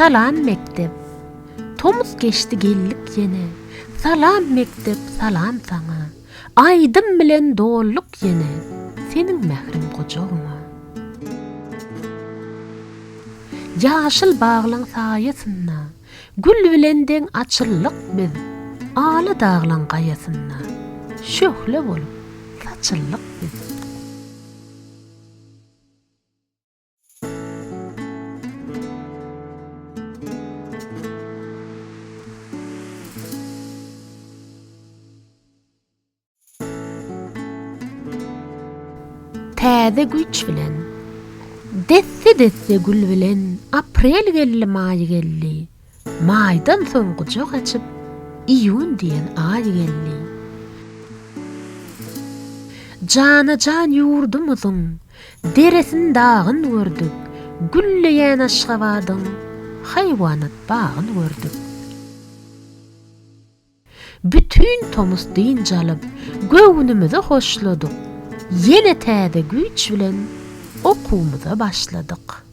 salam mektep. Tomuz geçti gellik yene. Salam mektep, salam sana. Aydın bilen doğulluk yene. Senin mehrim kocağıma. Yaşıl bağlan sayasınna. Gül bilenden açıllık biz. Ağlı dağlan kayasınna. Şöhle bolup saçıllık biz. Täze güç bilen, desse gül bilen, aprel gelli may gelli, maydan soň gucak açyp, iyun diýen ay gelli. Jana jan ýurdumyzyň, deresin dağyn gördük, gülleýän Aşgabatyň, haýwanat bagyn gördük. Bütün Tomuz diň jalyp, göwnümizi hoşladyk. Yine täze güç bilen okumuza başladık.